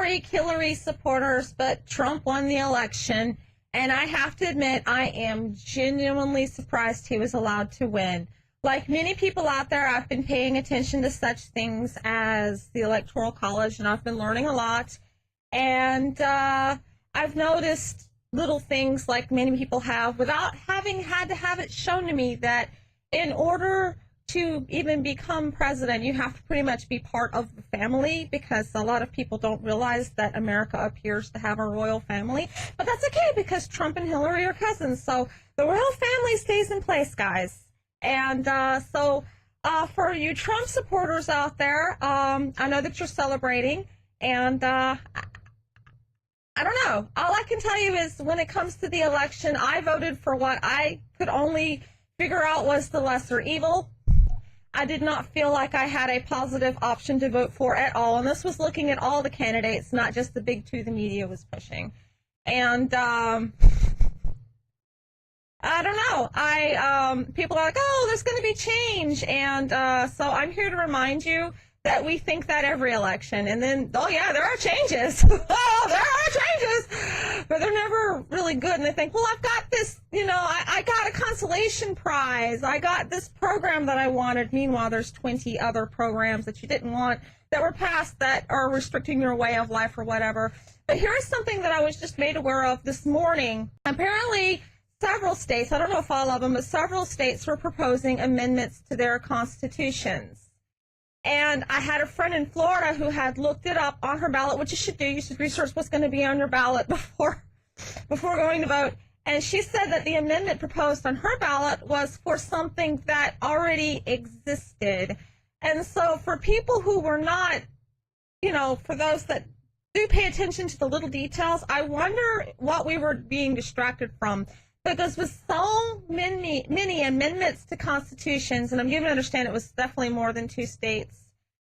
sorry, Hillary supporters, but Trump won the election. And I have to admit, I am genuinely surprised he was allowed to win. Like many people out there, I've been paying attention to such things as the Electoral College, and I've been learning a lot. And I've noticed little things like many people have without having had to have it shown to me that in order to even become president, you have to pretty much be part of the family, because a lot of people don't realize that America appears to have a royal family. But that's okay, because Trump and Hillary are cousins. So the royal family stays in place, guys. And so for you Trump supporters out there, I know that you're celebrating. And I don't know. All I can tell you is when it comes to the election, I voted for what I could only figure out was the lesser evil. I did not feel like I had a positive option to vote for at all. And this was looking at all the candidates, not just the big two the media was pushing. And I don't know. People are like, oh, there's going to be change. And so I'm here to remind you that we think that every election. And then, oh, yeah, there are changes. Oh, there are changes. But they're never really good. And they think, well, I've got this, I got a consolation prize. I got this program that I wanted. Meanwhile, there's 20 other programs that you didn't want that were passed that are restricting your way of life or whatever. But here's something that I was just made aware of this morning. Apparently, several states, I don't know if all of them, but several states were proposing amendments to their constitutions. And I had a friend in Florida who had looked it up on her ballot, which you should do. You should research what's going to be on your ballot before going to vote. And she said that the amendment proposed on her ballot was for something that already existed. And so for people who were not, for those that do pay attention to the little details, I wonder what we were being distracted from. Because with so many amendments to constitutions, and I'm given to understand it was definitely more than 2 states,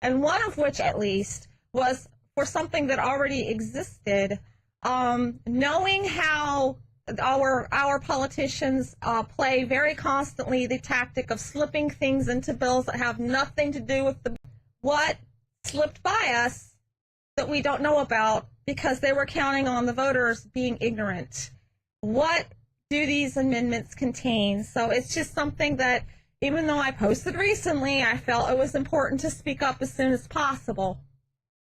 and one of which at least was for something that already existed, knowing how our politicians play very constantly the tactic of slipping things into bills that have nothing to do with what slipped by us that we don't know about because they were counting on the voters being ignorant. What do these amendments contain? So it's just something that, even though I posted recently, I felt it was important to speak up as soon as possible.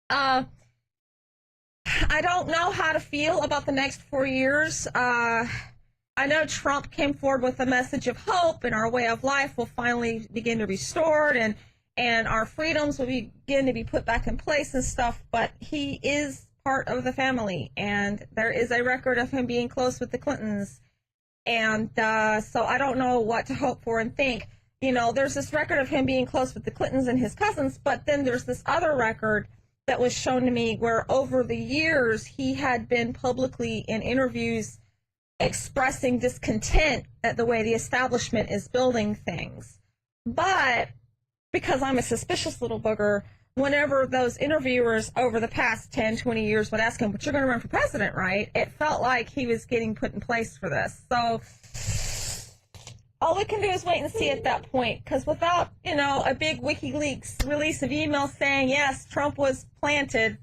I don't know how to feel about the next 4 years. I know Trump came forward with a message of hope, and our way of life will finally begin to be restored, and our freedoms will begin to be put back in place and stuff, but he is part of the family, and there is a record of him being close with the Clintons. And so I don't know what to hope for and think. There's this record of him being close with the Clintons and his cousins, but then there's this other record that was shown to me where over the years he had been publicly in interviews expressing discontent at the way the establishment is building things. But because I'm a suspicious little booger, whenever those interviewers over the past 10, 20 years would ask him, but you're going to run for president, right? It felt like he was getting put in place for this. So all we can do is wait and see at that point, because without, a big WikiLeaks release of emails saying, yes, Trump was planted,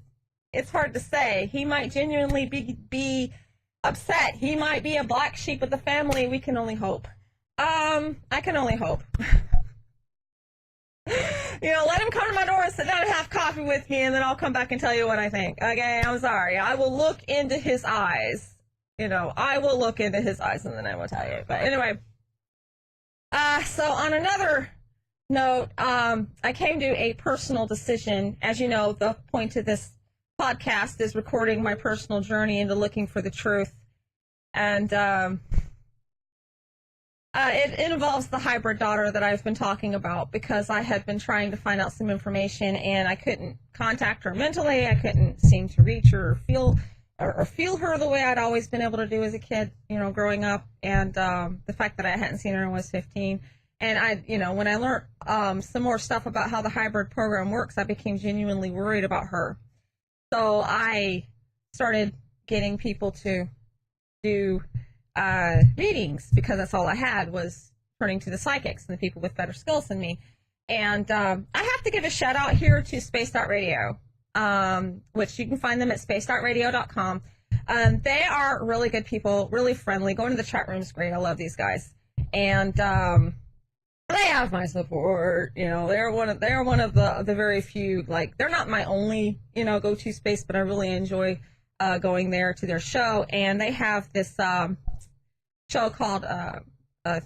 it's hard to say. He might genuinely be upset. He might be a black sheep of the family. We can only hope. I can only hope. Let him come to my door and sit down and have coffee with me, and then I'll come back and tell you what I think. Okay, I'm sorry. I will look into his eyes. I will look into his eyes, and then I will tell you. But anyway, so on another note, I came to a personal decision. As you know, the point of this podcast is recording my personal journey into looking for the truth. And it involves the hybrid daughter that I've been talking about, because I had been trying to find out some information and I couldn't contact her mentally. I couldn't seem to reach her or feel her the way I'd always been able to do as a kid, growing up. And the fact that I hadn't seen her when I was 15. And when I learned some more stuff about how the hybrid program works, I became genuinely worried about her. So I started getting people to do readings, because that's all I had was turning to the psychics and the people with better skills than me. And I have to give a shout out here to Spaced Out Radio. which you can find them at space.radio.com. They are really good people, really friendly. Going to the chat room is great. I love these guys. And they have my support. You know, they're one of the very few, like, they're not my only, you know, go-to space, but I really enjoy going there to their show. And they have this show called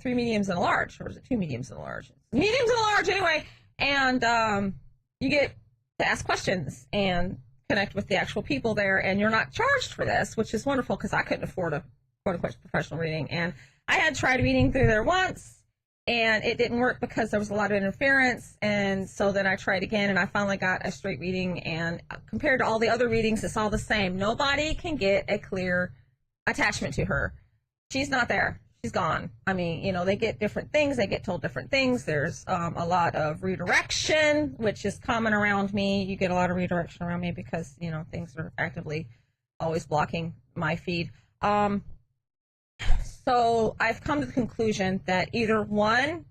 Three Mediums and a Large, or is it Two Mediums and a Large? Mediums and a Large, anyway. And you get to ask questions and connect with the actual people there, and you're not charged for this, which is wonderful because I couldn't afford a quote-unquote professional reading. And I had tried reading through there once, and it didn't work because there was a lot of interference. And so then I tried again, and I finally got a straight reading. And compared to all the other readings, it's all the same. Nobody can get a clear attachment to her. She's not there. She's gone. I mean, you know, they get different things. They get told different things. There's a lot of redirection, which is common around me. You get a lot of redirection around me because, you know, things are actively always blocking my feed. So I've come to the conclusion that either one,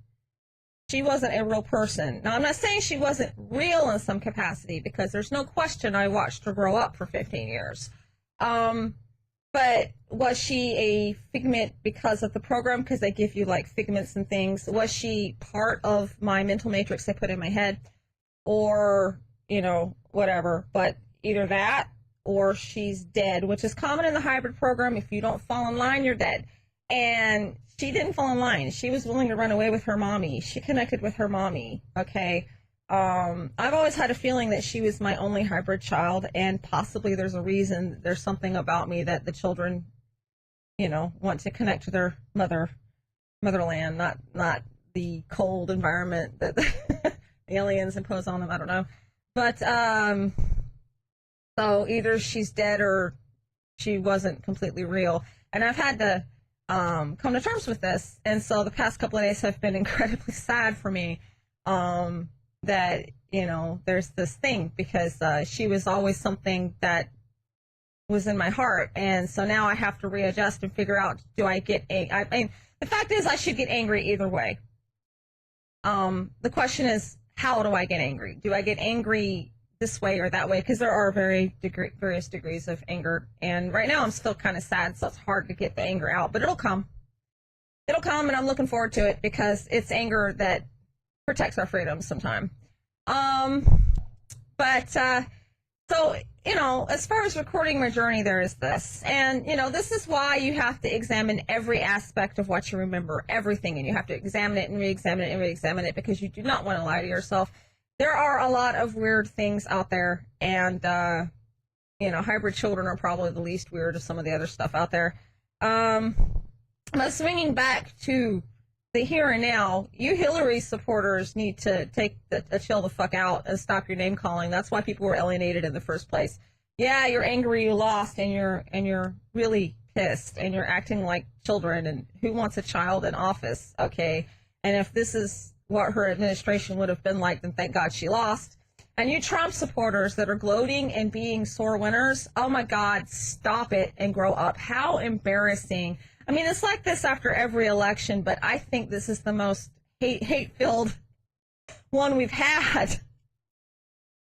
she wasn't a real person. Now, I'm not saying she wasn't real in some capacity, because there's no question I watched her grow up for 15 years. But was she a figment because of the program? Because they give you like figments and things. Was she part of my mental matrix they put in my head? Or, you know, whatever. But either that or she's dead, which is common in the hybrid program. If you don't fall in line, you're dead. And she didn't fall in line. She was willing to run away with her mommy. She connected with her mommy, okay? I've always had a feeling that she was my only hybrid child, and possibly there's a reason, there's something about me that the children, you know, want to connect to their motherland, not the cold environment that the aliens impose on them. I don't know. But, so either she's dead or she wasn't completely real. And I've had to come to terms with this. And so the past couple of days have been incredibly sad for me, that, you know, there's this thing, because she was always something that was in my heart. And so now I have to readjust and figure out, do I get I mean, the fact is I should get angry either way. The question is, how do I get angry? Do I get angry this way or that way? Because there are various degrees of anger. And right now I'm still kind of sad, so it's hard to get the anger out. But it'll come. It'll come, and I'm looking forward to it, because it's anger that protects our freedom sometime. So, you know, as far as recording my journey, there is this. And, you know, this is why you have to examine every aspect of what you remember, everything. And you have to examine it and re-examine it and re-examine it, because you do not want to lie to yourself. There are a lot of weird things out there. And, you know, hybrid children are probably the least weird of some of the other stuff out there. But swinging back to the here and now, you Hillary supporters need to chill the fuck out and stop your name calling. That's why people were alienated in the first place. Yeah, you're angry you lost, and you're really pissed, and you're acting like children, and who wants a child in office, okay? And if this is what her administration would have been like, then thank God she lost. And you Trump supporters that are gloating and being sore winners, oh my God, stop it and grow up. How embarrassing. I mean, it's like this after every election, but I think this is the most hate-filled one we've had.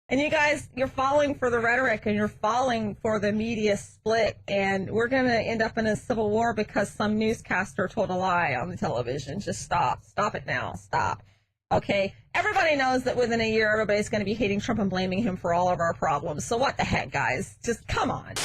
And you guys, you're falling for the rhetoric, and you're falling for the media split, and we're going to end up in a civil war because some newscaster told a lie on the television. Just stop. Stop it now. Stop. Okay? Everybody knows that within a year, everybody's going to be hating Trump and blaming him for all of our problems. So what the heck, guys? Just come on.